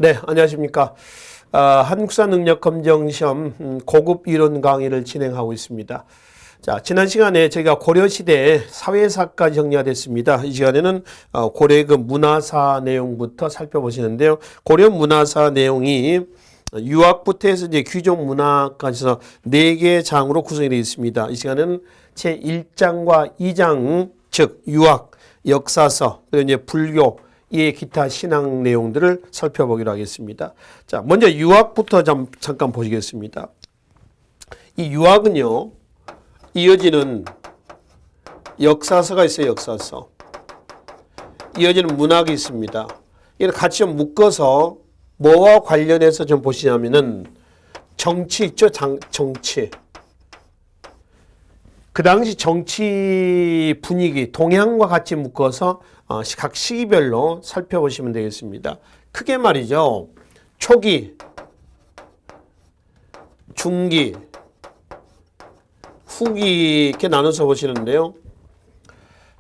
네, 안녕하십니까. 한국사 능력검정시험 고급 이론 강의를 진행하고 있습니다. 자, 지난 시간에 저희가 고려시대 사회사까지 정리가 됐습니다. 이 시간에는 고려의 그 문화사 내용부터 살펴보시는데요. 고려 문화사 내용이 유학부터 해서 이제 귀족 문화까지 해서 4개의 장으로 구성이 되어 있습니다. 이 시간에는 제 1장과 2장, 즉 유학, 역사서, 그리고 이제 불교, 이의 기타 신앙 내용들을 살펴보기로 하겠습니다. 자, 먼저 유학부터 잠깐 보시겠습니다. 이 유학은요, 이어지는 역사서가 있어요, 역사서. 이어지는 문학이 있습니다. 이걸 같이 좀 묶어서 뭐와 관련해서 좀 보시냐면은 정치 있죠, 정치. 그 당시 정치 분위기, 동향과 같이 묶어서 각 시기별로 살펴보시면 되겠습니다. 크게 말이죠. 초기, 중기, 후기 이렇게 나눠서 보시는데요.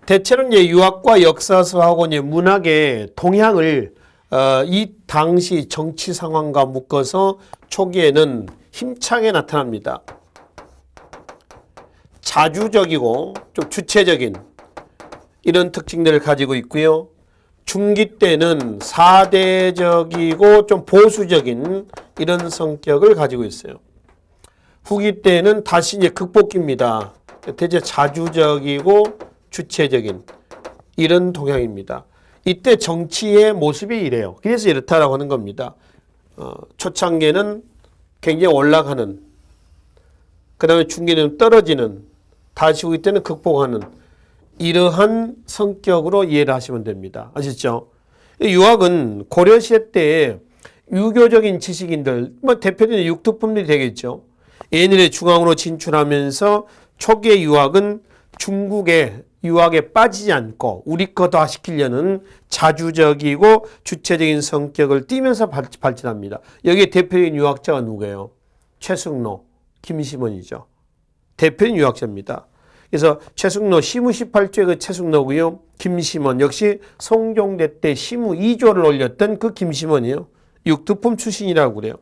대체로 이제 유학과 역사서하고 이제 문학의 동향을 이 당시 정치 상황과 묶어서 초기에는 힘차게 나타납니다. 자주적이고 좀 주체적인 이런 특징들을 가지고 있고요. 중기 때는 사대적이고 좀 보수적인 이런 성격을 가지고 있어요. 후기 때는 다시 이제 극복기입니다. 대체 자주적이고 주체적인 이런 동향입니다. 이때 정치의 모습이 이래요. 그래서 이렇다라고 하는 겁니다. 초창기에는 굉장히 올라가는, 그 다음에 중기는 떨어지는, 다시 후기 때는 극복하는 이러한 성격으로 이해를 하시면 됩니다. 아시죠? 유학은 고려시대 때 유교적인 지식인들, 대표적인 육두품들이 되겠죠. 예일의 중앙으로 진출하면서 초기의 유학은 중국의 유학에 빠지지 않고 우리 거다 시키려는 자주적이고 주체적인 성격을 띠면서 발전합니다. 여기에 대표적인 유학자가 누구예요? 최승로, 김시몬이죠. 대표적인 유학자입니다. 그래서 최승로, 시무 18조의 그 최승로고요. 김시몬 역시 성종대 때 시무 2조를 올렸던 그 김시몬이에요. 육두품 출신이라고 그래요.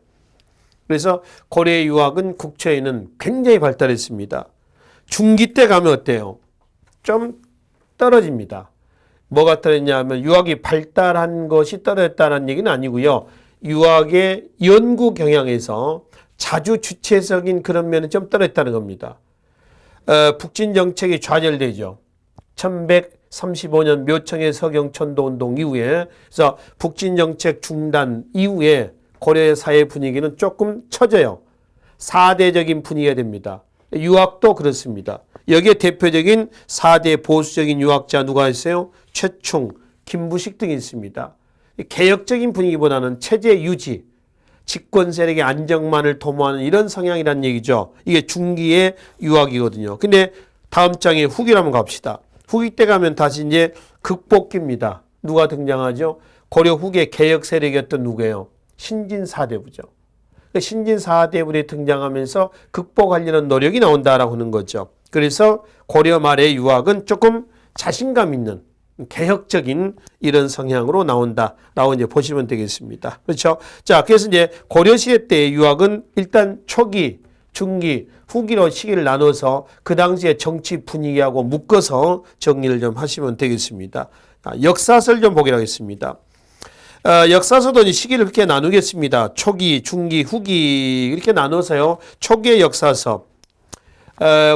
그래서 고려의 유학은 국처에는 굉장히 발달했습니다. 중기 때 가면 어때요? 좀 떨어집니다. 뭐가 떨어졌냐면 유학이 발달한 것이 떨어졌다는 얘기는 아니고요. 유학의 연구 경향에서 자주 주체적인 그런 면은 좀 떨어졌다는 겁니다. 북진 정책이 좌절되죠. 1135년 묘청의 서경천도 운동 이후에, 그래서 북진 정책 중단 이후에 고려의 사회 분위기는 조금 처져요. 사대적인 분위기가 됩니다. 유학도 그렇습니다. 여기에 대표적인 4대 보수적인 유학자 누가 있어요? 최충, 김부식 등이 있습니다. 개혁적인 분위기보다는 체제 유지, 집권 세력의 안정만을 도모하는 이런 성향이란 얘기죠. 이게 중기의 유학이거든요. 근데 다음 장에 후기로 한번 갑시다. 후기 때 가면 다시 이제 극복기입니다. 누가 등장하죠? 고려 후기의 개혁 세력이었던 누구예요? 신진사대부죠. 신진사대부에 등장하면서 극복하려는 노력이 나온다라고 하는 거죠. 그래서 고려 말의 유학은 조금 자신감 있는 개혁적인 이런 성향으로 나온다라고 이제 보시면 되겠습니다. 그렇죠? 자, 그래서 이제 고려시대 때의 유학은 일단 초기, 중기, 후기로 시기를 나눠서 그 당시의 정치 분위기하고 묶어서 정리를 좀 하시면 되겠습니다. 역사서를 좀 보기로 하겠습니다. 역사서도 시기를 그렇게 나누겠습니다. 초기, 중기, 후기 이렇게 나눠서요. 초기의 역사서.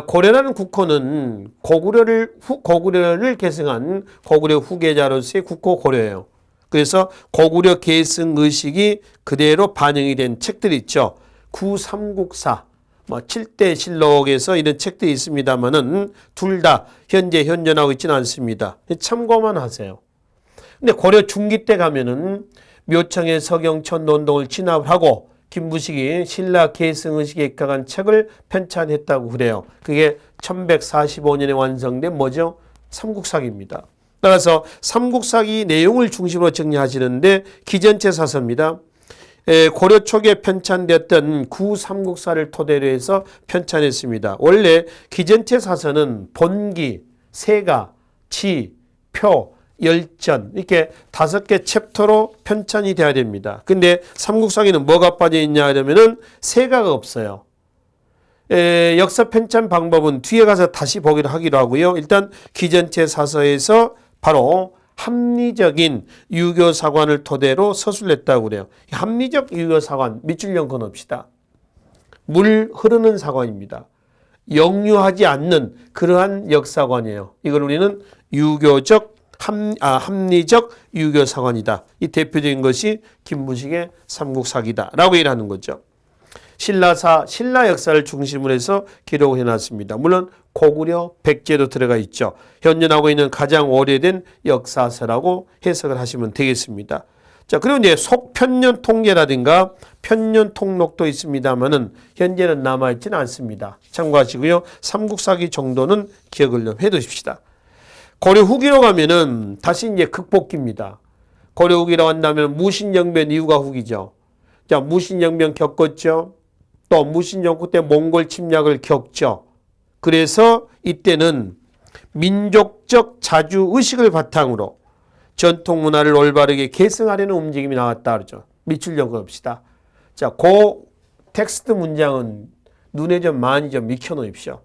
고려라는 국호는 고구려를 계승한 고구려 후계자로서의 국호 고려예요. 그래서 고구려 계승 의식이 그대로 반영이 된 책들이 있죠. 구삼국사, 7대 실록에서 이런 책들이 있습니다만은 둘 다 현재 현존하고 있지는 않습니다. 참고만 하세요. 근데 고려 중기 때 가면은 묘청의 서경천도 운동을 진압하고 김부식이 신라 계승의식에 입각한 책을 편찬했다고 그래요. 그게 1145년에 완성된 뭐죠? 삼국사기입니다. 따라서 삼국사기 내용을 중심으로 정리하시는데 기전체 사서입니다. 고려 초기에 편찬되었던 구삼국사를 토대로 해서 편찬했습니다. 원래 기전체 사서는 본기, 세가, 지, 표 열전 이렇게 5개 챕터로 편찬이 돼야 됩니다. 근데 삼국사기는 뭐가 빠져 있냐 하면은 세가가 없어요. 역사 편찬 방법은 뒤에 가서 다시 보기로 하기로 하고요. 일단 기전체 사서에서 바로 합리적인 유교 사관을 토대로 서술했다고 그래요. 합리적 유교 사관 밑줄령 그어놓읍시다. 물 흐르는 사관입니다. 역류하지 않는 그러한 역사관이에요. 이걸 우리는 유교적 합리적 유교 사관이다. 이 대표적인 것이 김무식의 삼국사기다라고 얘기하는 거죠. 신라사, 신라 역사를 중심으로 해서 기록을 해놨습니다. 물론 고구려, 백제도 들어가 있죠. 현존하고 있는 가장 오래된 역사서라고 해석을 하시면 되겠습니다. 자, 그리고 이제 속편년 통계라든가 편년 통록도 있습니다만은 현재는 남아있지는 않습니다. 참고하시고요. 삼국사기 정도는 기억을 좀 해두십시다. 고려 후기로 가면은 다시 이제 극복기입니다. 고려 후기라고 한다면 무신영변 이후가 후기죠. 자, 무신영변 겪었죠. 또 무신정국 때 몽골 침략을 겪죠. 그래서 이때는 민족적 자주의식을 바탕으로 전통 문화를 올바르게 계승하려는 움직임이 나왔다 그러죠. 밑줄령 그읍시다. 자, 그 텍스트 문장은 눈에 좀 많이 좀 익혀놓으십시오.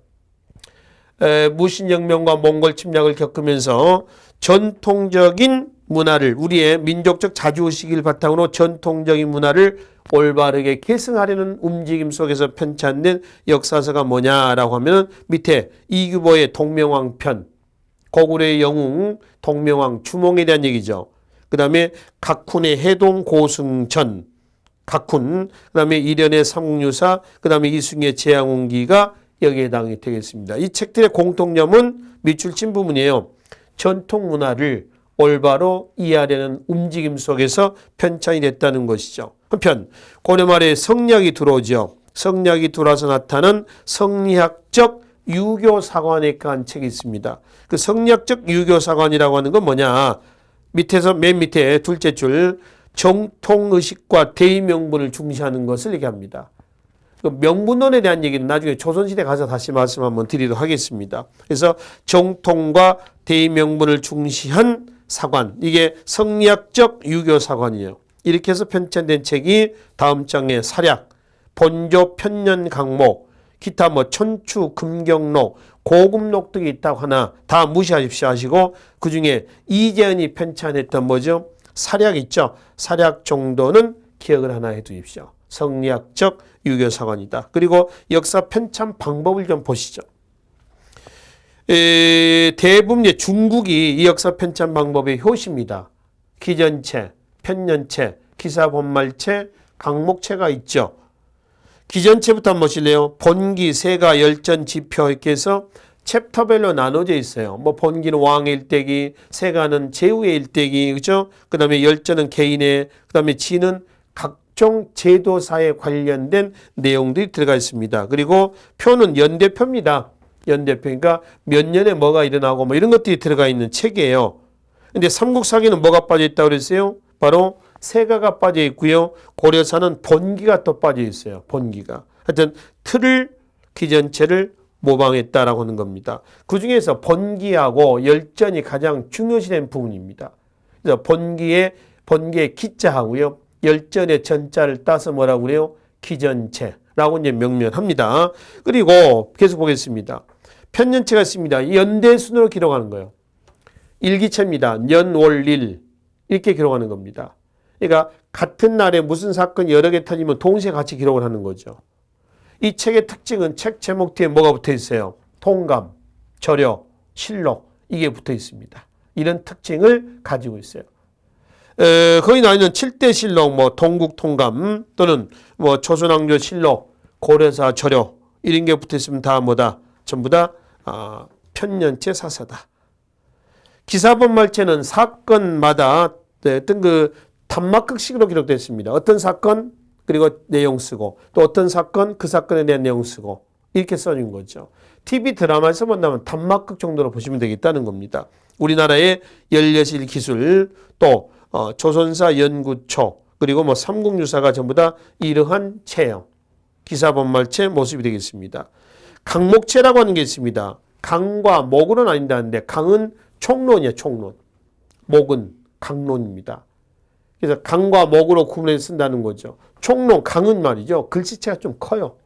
무신혁명과 몽골 침략을 겪으면서 전통적인 문화를 우리의 민족적 자주의식을 바탕으로 전통적인 문화를 올바르게 계승하려는 움직임 속에서 편찬된 역사서가 뭐냐라고 하면 밑에 이규보의 동명왕편, 고구려의 영웅, 동명왕 주몽에 대한 얘기죠. 그 다음에 각훈의 해동 고승천, 각훈, 그 다음에 일련의 삼국유사, 그 다음에 이승의 재앙운기가 여기에 해당이 되겠습니다. 이 책들의 공통점은 밑줄 친 부분이에요. 전통 문화를 올바로 이해하려는 움직임 속에서 편찬이 됐다는 것이죠. 한편 고려 말에 성리학이 들어오죠. 성리학이 들어와서 나타난 성리학적 유교사관학과 한 책이 있습니다. 그 성리학적 유교사관이라고 하는 건 뭐냐. 밑에서 맨 밑에 둘째 줄 정통의식과 대의명분을 중시하는 것을 얘기합니다. 그 명분론에 대한 얘기는 나중에 조선시대 가서 다시 말씀 한번 드리도록 하겠습니다. 그래서 정통과 대의명분을 중시한 사관, 이게 성리학적 유교사관이에요. 이렇게 해서 편찬된 책이 다음 장에 사략, 본조 편년 강목, 기타 뭐 천추, 금경록, 고금록 등이 있다고 하나 다 무시하십시오 하시고 그 중에 이재현이 편찬했던 뭐죠? 사략 있죠? 사략 정도는 기억을 하나 해두십시오. 성리학적 유교사관이다. 그리고 역사 편찬 방법을 좀 보시죠. 대부분 중국이 이 역사 편찬 방법의 효시입니다. 기전체, 편년체, 기사본말체, 강목체가 있죠. 기전체부터 한번 보실래요? 본기, 세가, 열전, 지표 이렇게 해서 챕터별로 나눠져 있어요. 뭐 본기는 왕의 일대기, 세가는 제후의 일대기, 그죠? 그 다음에 열전은 개인의, 그 다음에 지는 각종 제도사에 관련된 내용들이 들어가 있습니다. 그리고 표는 연대표입니다. 연대표니까 몇 년에 뭐가 일어나고 뭐 이런 것들이 들어가 있는 책이에요. 근데 삼국사기는 뭐가 빠져 있다고 그랬어요? 바로 세가가 빠져 있고요. 고려사는 본기가 또 빠져 있어요. 본기가. 하여튼 틀을 기전체를 모방했다라고 하는 겁니다. 그 중에서 본기하고 열전이 가장 중요시된 부분입니다. 그래서 본기의 기자하고요. 열전의 전자를 따서 뭐라고 그래요? 기전체라고 이제 명명합니다. 그리고 계속 보겠습니다. 편년체가 있습니다. 연대순으로 기록하는 거예요. 일기체입니다. 연월일 이렇게 기록하는 겁니다. 그러니까 같은 날에 무슨 사건이 여러 개 터지면 동시에 같이 기록을 하는 거죠. 이 책의 특징은 책 제목 뒤에 뭐가 붙어 있어요? 통감, 절여, 실록 이게 붙어 있습니다. 이런 특징을 가지고 있어요. 거기 나와 있는 7대 실록, 뭐 동국통감 또는 뭐 조선왕조 실록, 고려사 절여 이런 게 붙어 있으면 다 뭐다? 전부 다 편년체 사서다. 기사본말체는 사건마다 어떤 그 단막극식으로 기록되어 있습니다. 어떤 사건 그리고 내용 쓰고 또 어떤 사건 그 사건에 대한 내용 쓰고 이렇게 써진 거죠. TV 드라마에서 본다면 단막극 정도로 보시면 되겠다는 겁니다. 우리나라의 연려실 기술 또 조선사 연구초 그리고 뭐 삼국유사가 전부 다 이러한 체형 기사본말체 모습이 되겠습니다. 강목체라고 하는 게 있습니다. 강과 목으로 나뉜다는데 강은 총론이에요. 총론. 목은 강론입니다. 그래서 강과 목으로 구분해서 쓴다는 거죠. 총론, 강은 말이죠. 글씨체가 좀 커요.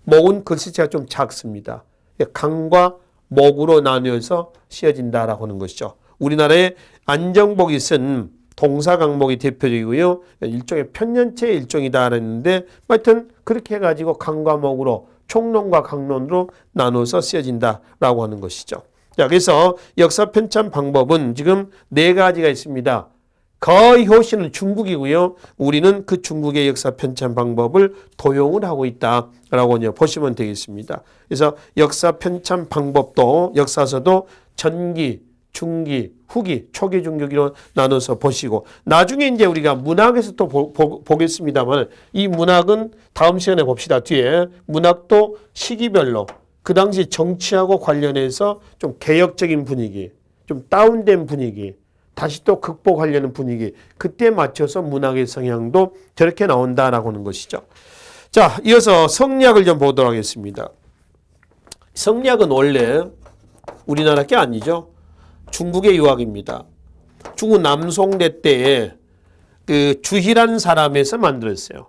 목은 글씨체가 좀 작습니다. 강과 목으로 나뉘어서 씌어진다라고 하는 것이죠. 우리나라의 안정복이 쓴 동사강목이 대표적이고요. 일종의 편년체의 일종이다 했는데 하여튼 그렇게 해가지고 강과 목으로 총론과 강론으로 나눠서 쓰여진다라고 하는 것이죠. 자, 그래서 역사 편찬 방법은 지금 4가지가 있습니다. 거의 효시는 중국이고요. 우리는 그 중국의 역사 편찬 방법을 도용을 하고 있다라고 보시면 되겠습니다. 그래서 역사 편찬 방법도 역사서도 전기, 중기, 후기, 초기, 중기로 나눠서 보시고 나중에 이제 우리가 문학에서 또 보겠습니다만 이 문학은 다음 시간에 봅시다. 뒤에 문학도 시기별로 그 당시 정치하고 관련해서 좀 개혁적인 분위기, 좀 다운된 분위기, 다시 또 극복하려는 분위기, 그때 맞춰서 문학의 성향도 저렇게 나온다라고 하는 것이죠. 자, 이어서 성리학을 좀 보도록 하겠습니다. 성리학은 원래 우리나라 게 아니죠. 중국의 유학입니다. 중국 남송대 때에 그 주희라는 사람에서 만들었어요.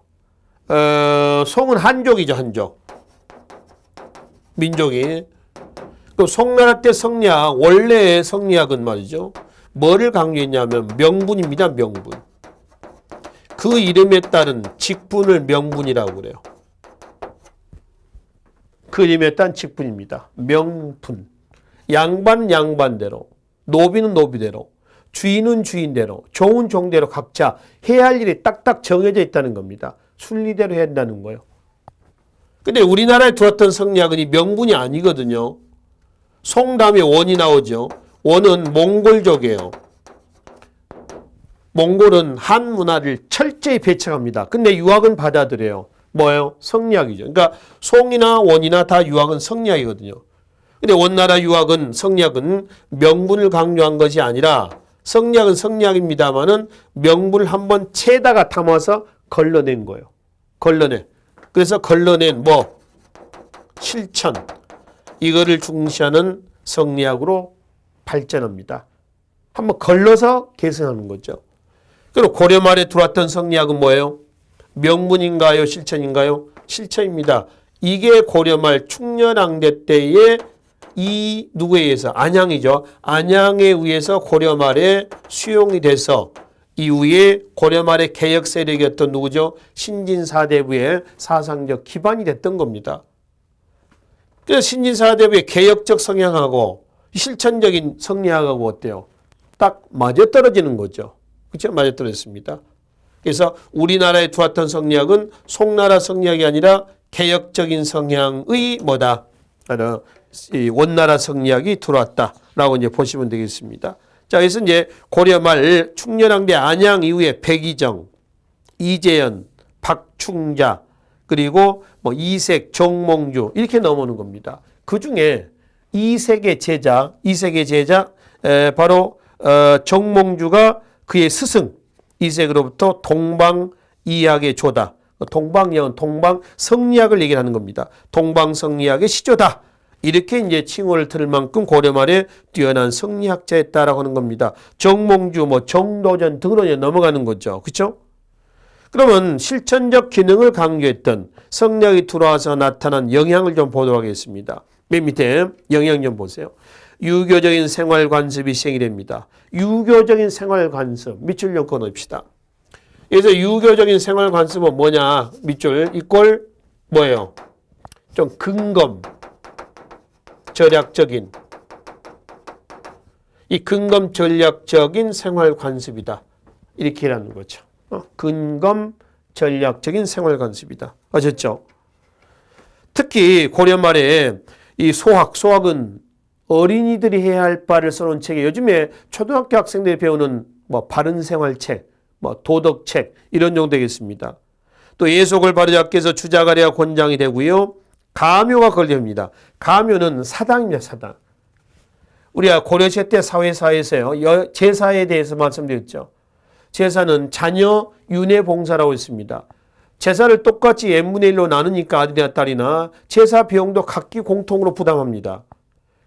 송은 한족이죠, 한족. 민족이. 그 송나라 때 성리학, 원래의 성리학은 말이죠. 뭐를 강조했냐면 명분입니다, 명분. 그 이름에 따른 직분을 명분이라고 그래요. 그 이름에 따른 직분입니다. 명분. 양반은 양반대로, 노비는 노비대로, 주인은 주인대로, 종은 종대로 각자 해야 할 일이 딱딱 정해져 있다는 겁니다. 순리대로 해야 한다는 거예요. 근데 우리나라에 들어왔던 성리학은 이 명분이 아니거든요. 송 다음에 원이 나오죠. 원은 몽골족이에요. 몽골은 한 문화를 철저히 배척합니다. 근데 유학은 받아들여요. 뭐예요? 성리학이죠. 그러니까 송이나 원이나 다 유학은 성리학이거든요. 근데 원나라 유학은 성리학은 명분을 강조한 것이 아니라 성리학은 성리학입니다만은 명분을 한번 채다가 담아서 걸러낸 거예요. 걸러내. 그래서 걸러낸 뭐 실천 이거를 중시하는 성리학으로 발전합니다. 한번 걸러서 개선하는 거죠. 그리고 고려 말에 들어왔던 성리학은 뭐예요? 명분인가요? 실천인가요? 실천입니다. 이게 고려 말 충렬왕대 때의 이 누구에 의해서? 안양이죠. 안양에 의해서 고려 말에 수용이 돼서 이후에 고려 말의 개혁 세력이었던 누구죠? 신진사대부의 사상적 기반이 됐던 겁니다. 그래서 신진사대부의 개혁적 성향하고 실천적인 성리학하고 어때요? 딱 맞아떨어지는 거죠. 그렇죠? 맞아떨어졌습니다. 그래서 우리나라에 들어왔던 성리학은 송나라 성리학이 아니라 개혁적인 성향의 뭐다? 이 원나라 성리학이 들어왔다라고 이제 보시면 되겠습니다. 자, 그래서 이제 고려 말 충렬왕대 안양 이후에 백이정, 이재현, 박충자, 그리고 뭐 이색, 정몽주 이렇게 넘어오는 겁니다. 그 중에 이색의 제자 바로 정몽주가 그의 스승 이색으로부터 동방이학의 조다. 동방이학은 동방 성리학을 얘기하는 겁니다. 동방 성리학의 시조다. 이렇게 이제 칭호를 들을 만큼 고려 말에 뛰어난 성리학자였다라고 하는 겁니다. 정몽주, 뭐 정도전 등으로 넘어가는 거죠. 그렇죠? 그러면 실천적 기능을 강조했던 성리학이 들어와서 나타난 영향을 좀 보도록 하겠습니다. 맨 밑에 영향 좀 보세요. 유교적인 생활 관습이 시행이 됩니다. 유교적인 생활 관습, 밑줄 좀 그어놓읍시다. 그래서 유교적인 생활 관습은 뭐냐? 밑줄 이꼴 뭐예요? 좀 근검, 절약적인 이 근검 전략적인 생활 관습이다. 이렇게 하는 거죠. 근검 전략적인 생활 관습이다. 아셨죠? 특히 고려 말에 이 소학은 어린이들이 해야 할 바를 써놓은 책에 요즘에 초등학교 학생들이 배우는 뭐 바른 생활책, 뭐 도덕책 이런 정도 되겠습니다. 또 예속을 바로잡기 위해서 주자가리가 권장이 되고요. 가묘가 걸립니다. 가묘는 사당입니다. 사당. 우리가 고려시대 때 사회사에서요. 제사에 대해서 말씀드렸죠. 제사는 자녀 윤회봉사라고 있습니다. 제사를 똑같이 n분의 1로 나누니까 아들이나 딸이나 제사 비용도 각기 공통으로 부담합니다.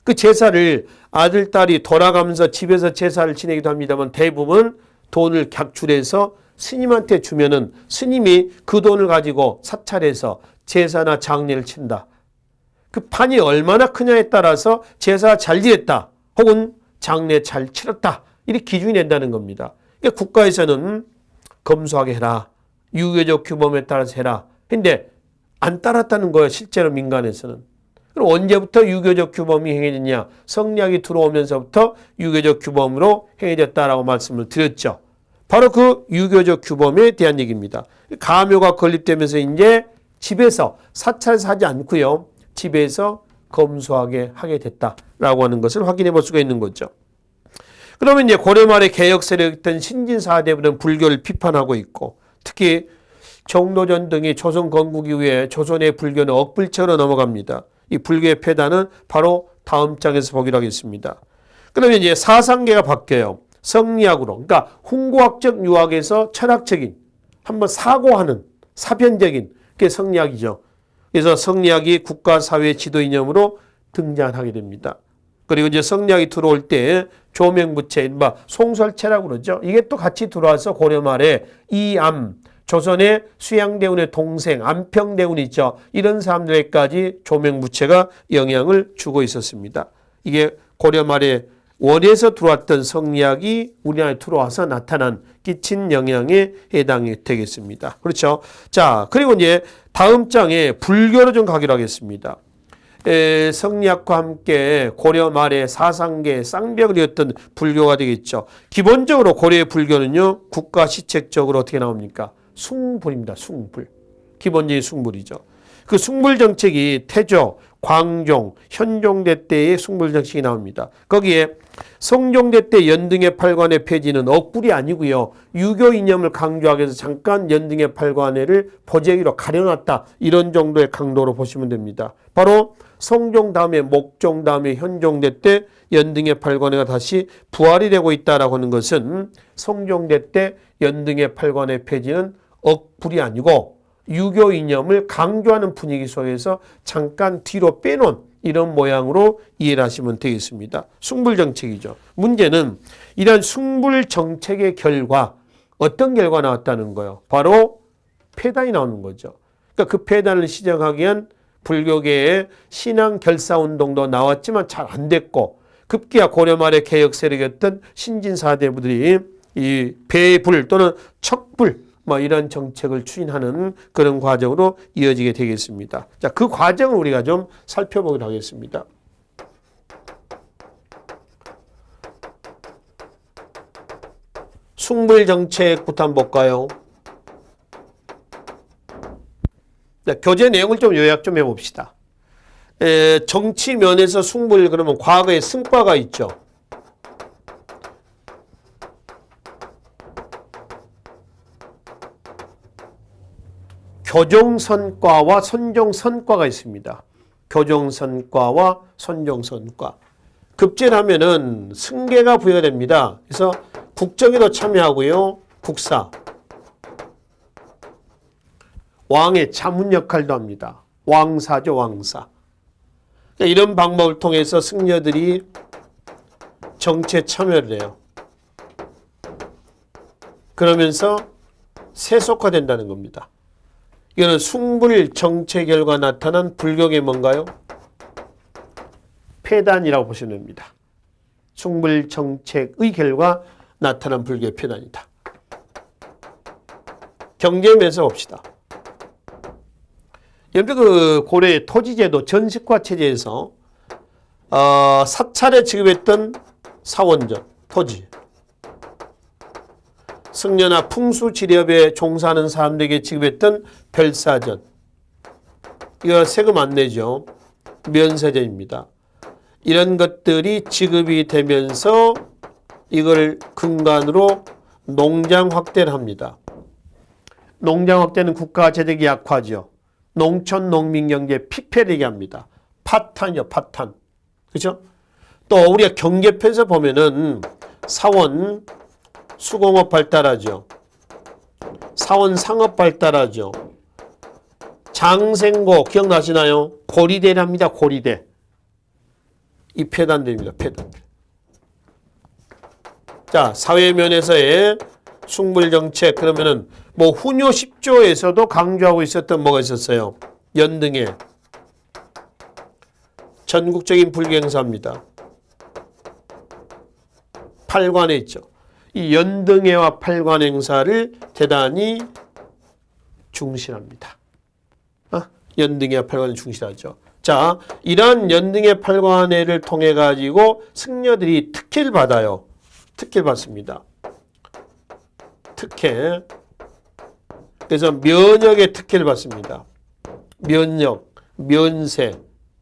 그 제사를 아들, 딸이 돌아가면서 집에서 제사를 지내기도 합니다만 대부분 돈을 객출해서 스님한테 주면은 스님이 그 돈을 가지고 사찰에서 제사나 장례를 친다. 그 판이 얼마나 크냐에 따라서 제사 잘 지냈다 혹은 장례 잘 치렀다 이렇게 기준이 된다는 겁니다. 그러니까 국가에서는 검소하게 해라. 유교적 규범에 따라서 해라. 근데 안 따랐다는 거예요. 실제로 민간에서는. 그럼 언제부터 유교적 규범이 행해졌냐? 성리학이 들어오면서부터 유교적 규범으로 행해졌다라고 말씀을 드렸죠. 바로 그 유교적 규범에 대한 얘기입니다. 가묘가 건립되면서 이제 집에서 사찰에서 하지 않고요. 집에서 검소하게 하게 됐다라고 하는 것을 확인해 볼 수가 있는 거죠. 그러면 이제 고려 말에 개혁 세력이던 신진사대부는 불교를 비판하고 있고 특히 정도전 등이 조선 건국 이후에 조선의 불교는 억불체로 넘어갑니다. 이 불교의 폐단은 바로 다음 장에서 보기로 하겠습니다. 그러면 이제 사상계가 바뀌어요. 성리학으로. 그러니까 훈구학적 유학에서 철학적인 한번 사고하는 사변적인 게 성리학이죠. 그래서 성리학이 국가사회 지도 이념으로 등장하게 됩니다. 그리고 이제 성리학이 들어올 때 조명부채, 이른바 송설체라고 그러죠. 이게 또 같이 들어와서 고려 말에 이암, 조선의 수양대운의 동생 안평대운이 있죠. 이런 사람들에게까지 조명부채가 영향을 주고 있었습니다. 이게 고려 말에 원에서 들어왔던 성리학이 우리나라에 들어와서 나타난 끼친 영향에 해당이 되겠습니다. 그렇죠. 자, 그리고 이제 다음 장에 불교로 좀 가기로 하겠습니다. 성리학과 함께 고려 말에 사상계 쌍벽을 이었던 불교가 되겠죠. 기본적으로 고려의 불교는요, 국가 시책적으로 어떻게 나옵니까? 숭불입니다. 숭불. 기본적인 숭불이죠. 그 숭불 정책이 태조, 광종, 현종대 때의 숭불 정책이 나옵니다. 거기에 성종대 때 연등의 팔관의 폐지는 억불이 아니고요. 유교 이념을 강조하기 위해서 잠깐 연등의 팔관회를 보재기로 가려놨다. 이런 정도의 강도로 보시면 됩니다. 바로 성종 다음에 목종 다음에 현종대 때 연등의 팔관회가 다시 부활이 되고 있다라고 하는 것은 성종대 때 연등의 팔관회 폐지는 억불이 아니고 유교 이념을 강조하는 분위기 속에서 잠깐 뒤로 빼놓은 이런 모양으로 이해를 하시면 되겠습니다. 숭불 정책이죠. 문제는 이런 숭불 정책의 결과 어떤 결과가 나왔다는 거예요. 바로 폐단이 나오는 거죠. 그러니까 그 폐단을 시작하기 위한 불교계의 신앙 결사운동도 나왔지만 잘 안 됐고 급기야 고려 말의 개혁 세력이었던 신진사대부들이 이 배불 또는 척불 이런 정책을 추진하는 그런 과정으로 이어지게 되겠습니다. 자, 그 과정을 우리가 좀 살펴보기로 하겠습니다. 숭불 정책부터 한번 볼까요? 자, 교재 내용을 좀 요약 좀 해봅시다. 정치 면에서 숭불 그러면 과거에 승과가 있죠. 교종선과와 선종선과가 있습니다. 교종선과와 선종선과. 급제하면은 승계가 부여가 됩니다. 그래서 국정에도 참여하고요. 국사. 왕의 자문 역할도 합니다. 왕사죠, 왕사. 그러니까 이런 방법을 통해서 승려들이 정치에 참여를 해요. 그러면서 세속화된다는 겁니다. 이거는 숭불 정책 결과 나타난 불교의 뭔가요? 폐단이라고 보시면 됩니다. 숭불 정책의 결과 나타난 불교의 폐단이다. 경제면에서 봅시다. 여러분 그 고려의 토지제도 전식화 체제에서 사찰에 지급했던 사원전, 토지, 승려나 풍수지렵에 종사하는 사람들에게 지급했던 별사전, 이거 세금 안 내죠. 면세전입니다. 이런 것들이 지급이 되면서 이걸 근간으로 농장 확대를 합니다. 농장 확대는 국가 재정이 약화죠. 농촌 농민 경제 피폐되게 합니다. 파탄이요, 파탄. 그렇죠? 또 우리가 경제편에서 보면은 사원 수공업 발달하죠. 사원 상업 발달하죠. 장생고 기억나시나요? 고리대랍니다. 고리대. 이 폐단들입니다. 폐단들. 자, 사회면에서의 숙물정책 그러면은 뭐 훈요 10조에서도 강조하고 있었던 뭐가 있었어요? 연등회. 전국적인 불교 행사입니다. 8관에 있죠. 이 연등회와 8관 행사를 대단히 중시합니다. 연등회와 8관을 중시하죠. 자, 이러한 연등회 8관회를 통해 가지고 승려들이 특혜를 받아요. 특혜를 받습니다. 특혜. 그래서 면역의 특혜를 받습니다. 면역, 면세.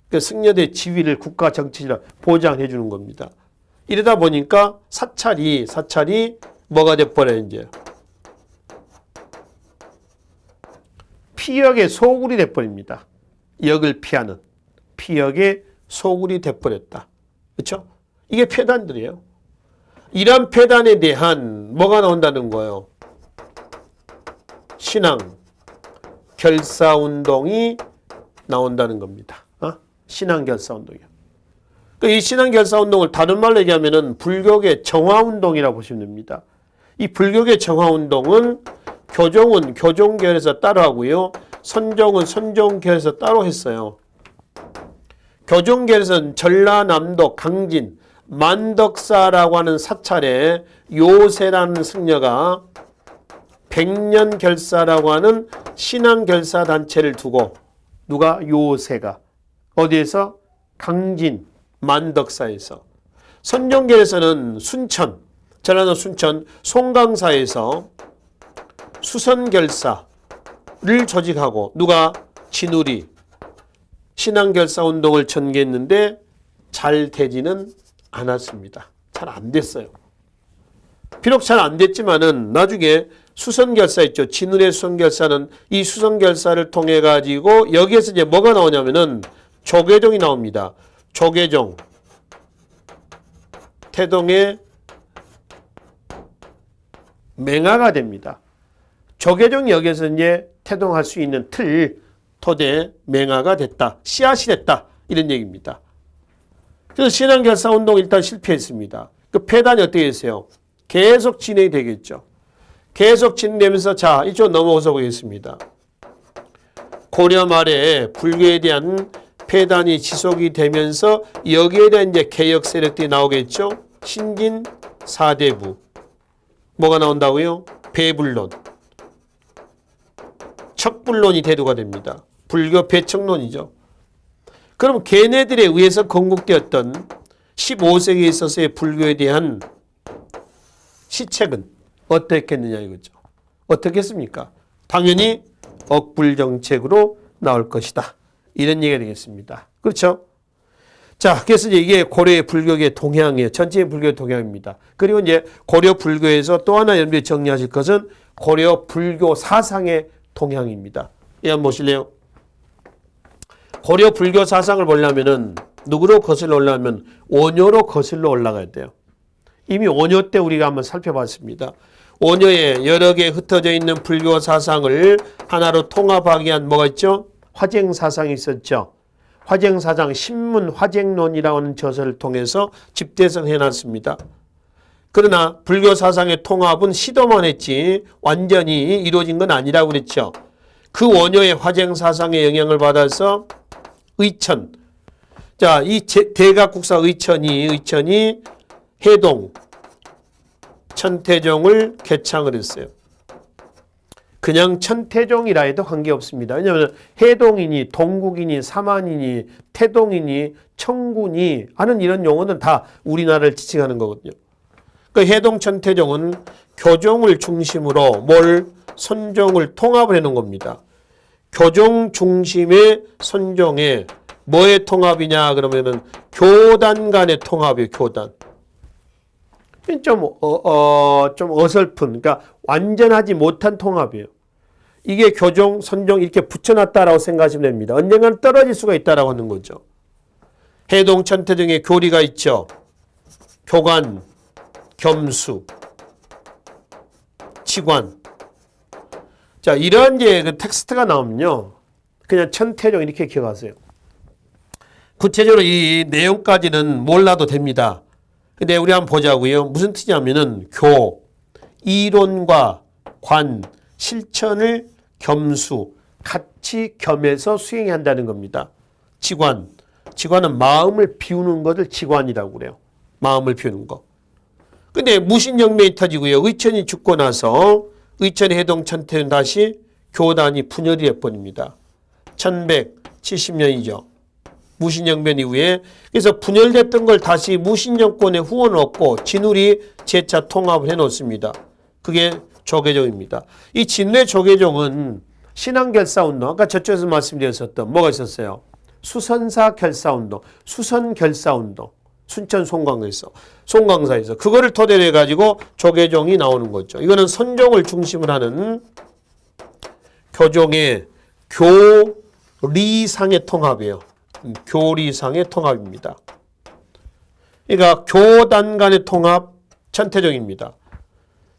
그 승려들의 지위를 국가 정치라 보장해 주는 겁니다. 이러다 보니까 사찰이 뭐가 돼버려요, 이제. 피역의 소굴이 돼버립니다. 역을 피하는 피역의 소굴이 돼버렸다. 그렇죠? 이게 폐단들이에요. 이런 폐단에 대한 뭐가 나온다는 거예요? 신앙, 결사운동이 나온다는 겁니다. 신앙 결사운동이요. 이 신앙 결사운동을 다른 말로 얘기하면은 불교계 정화운동이라고 보시면 됩니다. 이 불교계 정화운동은 교종은 교종계열에서 따로 하고요. 선종은 선종계열에서 따로 했어요. 교종계열에서는 전라남도 강진 만덕사라고 하는 사찰에 요세라는 승려가 백년결사라고 하는 신앙결사단체를 두고 누가? 요세가. 어디에서? 강진 만덕사에서. 선종계에서는 순천, 전라도 순천 송강사에서 수선결사를 조직하고 누가? 진우리. 신앙결사운동을 전개했는데 잘 되지는 않았습니다. 잘 안 됐어요. 비록 잘 안 됐지만은 나중에 수선결사 있죠. 진울의 수선결사는 이 수선결사를 통해 가지고 여기에서 이제 뭐가 나오냐면은 조계종이 나옵니다. 조계종. 태동의 맹하가 됩니다. 조계종이 여기에서 이제 태동할 수 있는 틀, 토대, 맹하가 됐다. 씨앗이 됐다. 이런 얘기입니다. 그래서 신앙결사운동 일단 실패했습니다. 그 폐단이 어떻게 됐어요? 계속 진행이 되겠죠. 계속 진행되면서 자, 이쪽 넘어가서 보겠습니다. 고려 말에 불교에 대한 폐단이 지속이 되면서 여기에 대한 이제 개혁 세력들이 나오겠죠. 신진 사대부. 뭐가 나온다고요? 배불론. 척불론이 대두가 됩니다. 불교 배척론이죠. 그럼 걔네들에 의해서 건국되었던 15세기에 있어서의 불교에 대한 시책은 어떻겠느냐 이거죠. 어떻게 했습니까? 당연히 억불정책으로 나올 것이다. 이런 얘기가 되겠습니다. 그렇죠? 자, 그래서 이게 고려의 불교의 동향이에요. 전체의 불교의 동향입니다. 그리고 이제 고려 불교에서 또 하나 여러분들이 정리하실 것은 고려 불교 사상의 동향입니다. 이 한번 보실래요? 고려 불교 사상을 보려면은 누구로 거슬러 올라가면 원효로 거슬러 올라가야 돼요. 이미 원효 때 우리가 한번 살펴봤습니다. 원효에 여러 개 흩어져 있는 불교 사상을 하나로 통합하기 위한 뭐가 있죠? 화쟁사상이 있었죠. 화쟁사상 신문 화쟁론이라고 하는 저서를 통해서 집대성 해놨습니다. 그러나 불교 사상의 통합은 시도만 했지 완전히 이루어진 건 아니라고 그랬죠. 그 원효의 화쟁사상의 영향을 받아서 의천, 자, 이 대각국사 의천이 해동, 천태종을 개창을 했어요. 그냥 천태종이라 해도 관계없습니다. 왜냐하면 해동이니 동국이니 사만이니 태동이니 청군이 하는 이런 용어는 다 우리나라를 지칭하는 거거든요. 그 해동 천태종은 교종을 중심으로 선종을 통합을 해놓은 겁니다. 교종 중심의 선종에 뭐의 통합이냐 그러면은 교단 간의 통합이에요. 교단. 좀 어설픈, 그러니까 완전하지 못한 통합이에요. 이게 교종, 선종 이렇게 붙여놨다라고 생각하시면 됩니다. 언젠가는 떨어질 수가 있다라고 하는 거죠. 해동, 천태 등의 교리가 있죠. 교관, 겸수, 치관. 자, 이런 게 그 텍스트가 나오면요. 그냥 천태종 이렇게 기억하세요. 구체적으로 이 내용까지는 몰라도 됩니다. 근데 우리 한번 보자고요. 무슨 뜻이냐면은 이론과 관, 실천을 겸수, 같이 겸해서 수행해야 한다는 겁니다. 지관은 마음을 비우는 것을 지관이라고 그래요. 마음을 비우는 거. 근데 무신영면이 터지고요. 의천이 죽고 나서 의천의 해동 천태는 다시 교단이 분열이 해버립니다. 1170년이죠. 무신영변 이후에. 그래서 분열됐던 걸 다시 무신정권의 후원을 얻고 진울이 재차 통합을 해놓습니다. 그게 조계종입니다. 이 진울의 조계종은 신앙결사운동, 아까 저쪽에서 말씀드렸었던 뭐가 있었어요? 수선사 결사운동, 수선결사운동, 순천 송광사에서 그거를 토대로 해가지고 조계종이 나오는 거죠. 이거는 선종을 중심으로 하는 교종의 교리상의 통합이에요. 교리상의 통합입니다. 그러니까 교단 간의 통합 천태종입니다.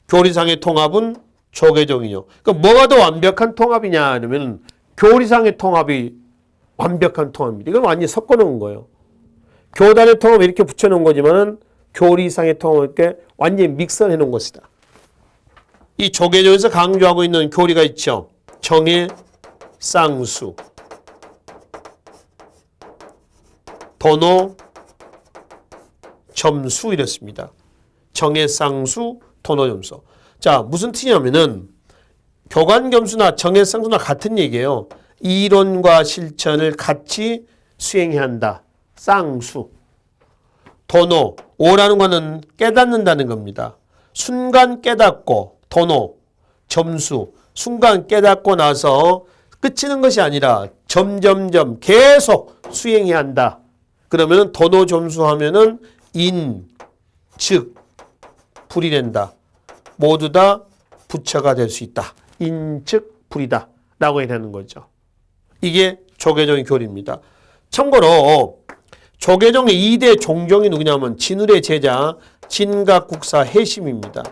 교리상의 통합은 조계종이요. 그러니까 뭐가 더 완벽한 통합이냐 하면 교리상의 통합이 완벽한 통합입니다. 이건 완전히 섞어놓은 거예요. 교단의 통합을 이렇게 붙여놓은 거지만은 교리상의 통합을 이렇게 완전히 믹서해 놓은 것이다. 이 조계종에서 강조하고 있는 교리가 있죠. 정의, 쌍수, 도노, 점수 이랬습니다. 정의, 쌍수, 도노, 점수. 자, 무슨 뜻이냐면은 교관겸수나 정의, 쌍수나 같은 얘기예요. 이론과 실천을 같이 수행해야 한다. 쌍수. 도노, 오라는 거는 깨닫는다는 겁니다. 순간 깨닫고, 도노, 점수, 순간 깨닫고 나서 끝이는 것이 아니라 점점점 계속 수행해야 한다. 그러면은 도노 점수 하면은 인, 즉, 불이 된다. 모두 다 부처가 될 수 있다. 인, 즉, 불이다. 라고 해야 되는 거죠. 이게 조계종의 교리입니다. 참고로 조계종의 2대 종종이 누구냐면 진울의 제자 진각국사 해심입니다.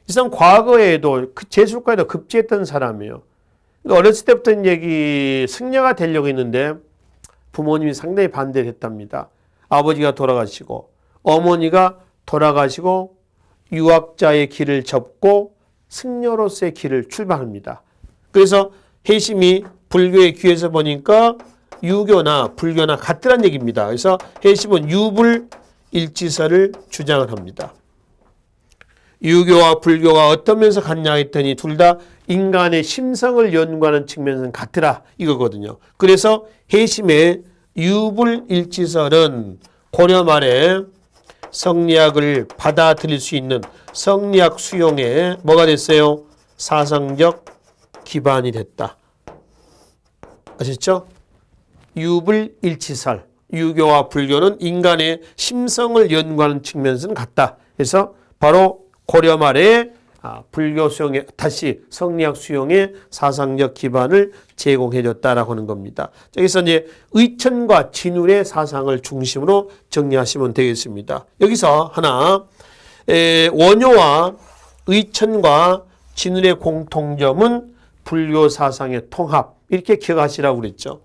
이 사람 과거에도 제술과에도 급제했던 사람이에요. 그러니까 어렸을 때부터 얘기 승려가 되려고 했는데 부모님이 상당히 반대를 했답니다. 아버지가 돌아가시고 어머니가 돌아가시고 유학자의 길을 접고 승려로서의 길을 출발합니다. 그래서 해심이 불교의 귀에서 보니까 유교나 불교나 같더란 얘기입니다. 그래서 해심은 유불일지설을 주장을 합니다. 유교와 불교가 어떤 면에서 같냐 했더니 둘 다 인간의 심성을 연구하는 측면에서는 같더라 이거거든요. 그래서 해심의 유불일지설은 고려 말에 성리학을 받아들일 수 있는 성리학 수용에 뭐가 됐어요? 사상적 기반이 됐다. 아셨죠? 유불일치설, 유교와 불교는 인간의 심성을 연구하는 측면에서는 같다. 그래서 바로 고려 말에 불교 수용에 다시 성리학 수용의 사상적 기반을 제공해줬다라고 하는 겁니다. 여기서 이제 의천과 진울의 사상을 중심으로 정리하시면 되겠습니다. 여기서 하나 원효와 의천과 진울의 공통점은 불교 사상의 통합 이렇게 기억하시라고 그랬죠.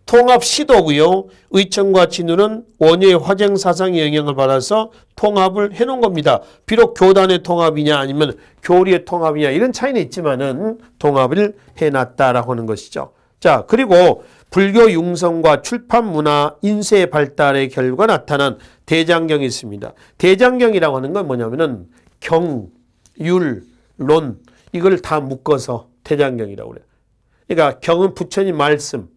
통합 시도고요. 의천과 진울은 원효의 화쟁 사상의 영향을 받아서 통합을 해놓은 겁니다. 비록 교단의 통합이냐 아니면 교리의 통합이냐 이런 차이는 있지만은 통합을 해놨다라고 하는 것이죠. 자, 그리고 불교 융성과 출판 문화 인쇄 발달의 결과 나타난 대장경이 있습니다. 대장경이라고 하는 건 뭐냐면은 경, 율, 론 이걸 다 묶어서 대장경이라고 그래요. 그러니까 경은 부처님 말씀,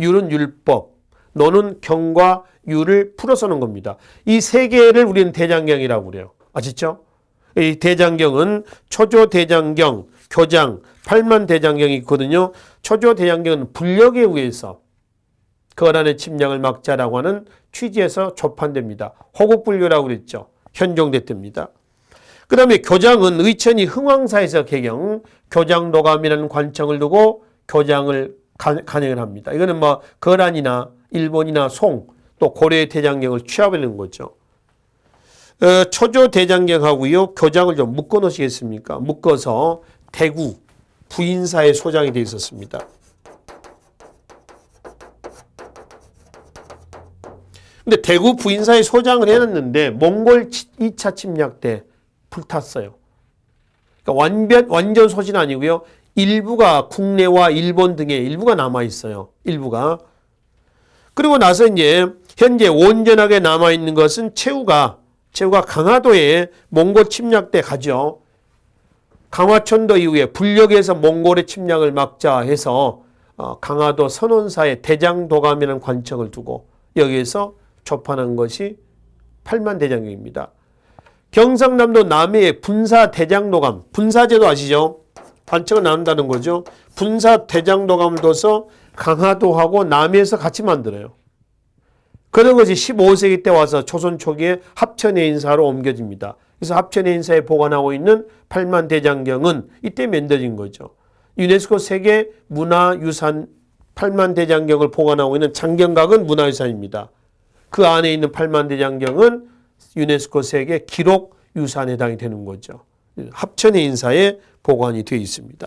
율은 율법, 논은 경과 율을 풀어서 놓은 겁니다. 이 세 개를 우리는 대장경이라고 그래요. 아시죠? 이 대장경은 초조대장경, 교장, 팔만대장경이 있거든요. 초조대장경은 불력에 의해서 거란의 침략을 막자라고 하는 취지에서 조판됩니다. 호국불교라고 그랬죠. 현종됐답니다. 그 다음에 교장은 의천이 흥왕사에서 개경, 교장도감이라는 관청을 두고 교장을 간행을 합니다. 이거는 뭐 거란이나 일본이나 송, 또 고려의 대장경을 취합하는 거죠. 초조 대장경하고요 교장을 좀 묶어 놓으시겠습니까? 묶어서 대구 부인사의 소장이 되어 있었습니다. 근데 대구 부인사에 소장을 해놨는데 몽골 2차 침략 때 불탔어요. 그러니까 완전 소진 아니고요. 일부가 국내와 일본 등의 일부가 남아있어요. 일부가. 그리고 나서 이제 현재 온전하게 남아있는 것은 최후가 강화도에 몽골 침략 때 가죠. 강화천도 이후에 불력에서 몽골의 침략을 막자 해서 강화도 선원사에 대장도감이라는 관청을 두고 여기에서 접안한 것이 팔만대장경입니다. 경상남도 남해의 분사대장도감, 분사제도 아시죠? 관청을 나눈다는 거죠. 분사대장도감을 둬서 강화도하고 남해에서 같이 만들어요. 그런 것이 15세기 때 와서 조선 초기에 합천해인사로 옮겨집니다. 그래서 합천해인사에 보관하고 있는 팔만대장경은 이때 만들어진 거죠. 유네스코 세계 문화유산 팔만대장경을 보관하고 있는 장경각은 문화유산입니다. 그 안에 있는 팔만대장경은 유네스코 세계 기록유산에 해당이 되는 거죠. 합천해인사에 보관이 되어 있습니다.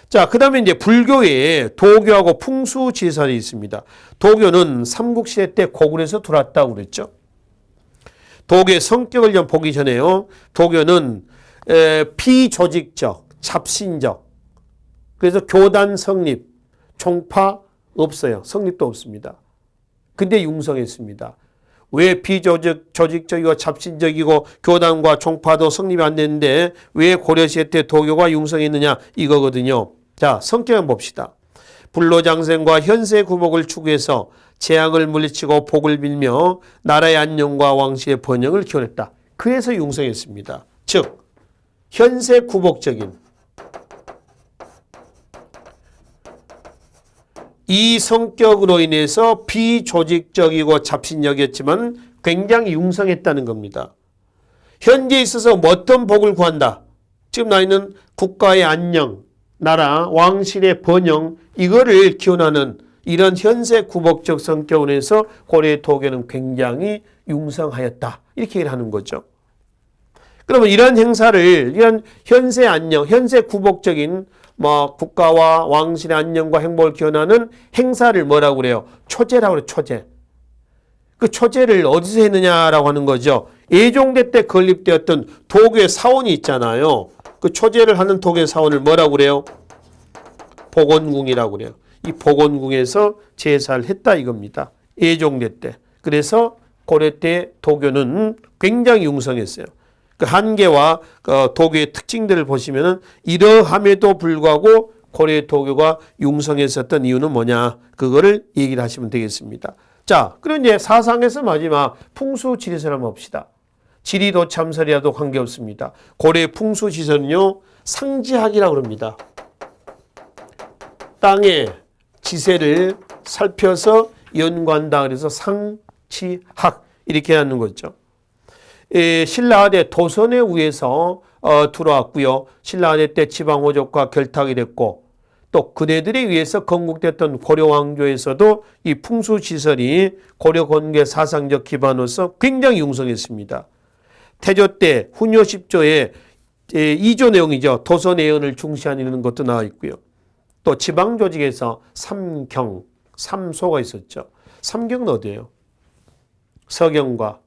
자, 그 다음에 이제 불교에 도교하고 풍수지설이 있습니다. 도교는 삼국시대 때 고구려에서 들어왔다고 그랬죠. 도교의 성격을 좀 보기 전에요. 도교는 비조직적, 잡신적. 그래서 교단 성립, 종파 없어요. 성립도 없습니다. 근데 융성했습니다. 왜 비조직적이고 잡신적이고 교단과 종파도 성립이 안 됐는데 왜 고려시대 때 도교가 융성했느냐 이거거든요. 자, 성격을 봅시다. 불로장생과 현세구복을 추구해서 재앙을 물리치고 복을 빌며 나라의 안녕과 왕실의 번영을 기원했다. 그래서 융성했습니다. 즉 현세구복적인 이 성격으로 인해서 비조직적이고 잡신적이었지만 굉장히 융성했다는 겁니다. 현재에 있어서 어떤 복을 구한다. 지금 나 있는 국가의 안녕, 나라, 왕실의 번영 이거를 기원하는 이런 현세구복적 성격으로 해서 고려의 도교는 굉장히 융성하였다. 이렇게 얘기를 하는 거죠. 그러면 이런 행사를 이런 현세 안녕, 현세구복적인 국가와 왕실의 안녕과 행복을 기원하는 행사를 뭐라고 그래요? 초제라고 그래요. 초제. 그 초제를 어디서 했느냐라고 하는 거죠. 예종대 때 건립되었던 도교의 사원이 있잖아요. 그 초제를 하는 도교의 사원을 뭐라고 그래요? 복원궁이라고 그래요. 이 복원궁에서 제사를 했다 이겁니다. 예종대 때. 그래서 고려 때 도교는 굉장히 융성했어요. 그 한계와 도교의 특징들을 보시면은 이러함에도 불구하고 고려의 도교가 융성했었던 이유는 뭐냐? 그거를 얘기를 하시면 되겠습니다. 자, 그럼 이제 사상에서 마지막 풍수지리설 한번 봅시다. 지리도 참설이라도 관계없습니다. 고려의 풍수지리설은요, 상지학이라고 합니다. 땅의 지세를 살펴서 연구한다. 그래서 상지학 이렇게 하는 거죠. 신라하대 도선에 의해서 들어왔고요. 신라하대 때 지방호족과 결탁이 됐고 또 그네들에 의해서 건국됐던 고려왕조에서도 이 풍수지설이 고려 건국의 사상적 기반으로서 굉장히 융성했습니다. 태조 때 훈요 10조에 2조 내용이죠. 도선예언을 중시하는 것도 나와 있고요. 또 지방조직에서 삼경, 삼소가 있었죠. 삼경은 어디예요? 서경과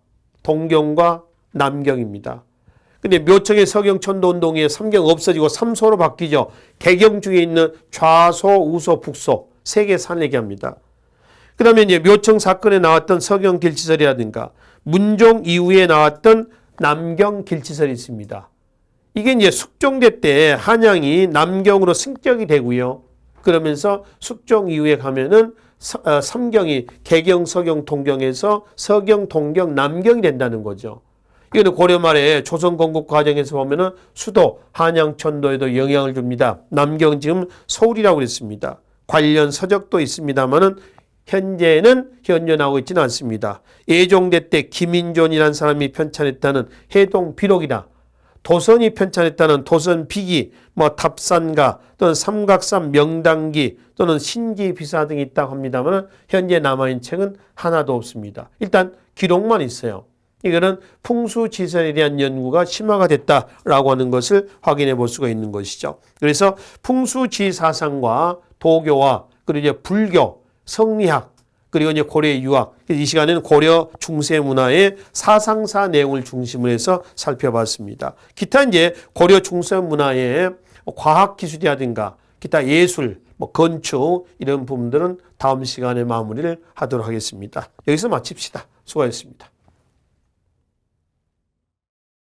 동경과 남경입니다. 근데 묘청의 서경 천도운동에 삼경 없어지고 삼소로 바뀌죠. 개경 중에 있는 좌소, 우소, 북소 세 개 산 얘기합니다. 그 다음에 이제 묘청 사건에 나왔던 서경 길치설이라든가 문종 이후에 나왔던 남경 길치설이 있습니다. 이게 이제 숙종대 때 한양이 남경으로 승격이 되고요. 그러면서 숙종 이후에 가면은 삼경이 개경, 서경, 동경에서 서경, 동경, 남경이 된다는 거죠. 이거는 고려 말에 조선 건국 과정에서 보면은 수도 한양, 천도에도 영향을 줍니다. 남경 지금 서울이라고 그랬습니다. 관련 서적도 있습니다만은 현재는 현존하고 있지는 않습니다. 예종대 때 김인존이라는 사람이 편찬했다는 해동 비록이다. 도선이 편찬했다는 도선비기, 답산가 또는 삼각산 명당기 또는 신기비사 등이 있다고 합니다만 현재 남아있는 책은 하나도 없습니다. 일단 기록만 있어요. 이거는 풍수지설에 대한 연구가 심화가 됐다라고 하는 것을 확인해 볼 수가 있는 것이죠. 그래서 풍수지사상과 도교와 그리고 이제 불교, 성리학 그리고 이제 고려의 유학. 이 시간에는 고려 중세 문화의 사상사 내용을 중심으로 해서 살펴봤습니다. 기타 이제 고려 중세 문화의 과학 기술이라든가 기타 예술, 건축 이런 부분들은 다음 시간에 마무리를 하도록 하겠습니다. 여기서 마칩시다. 수고하셨습니다.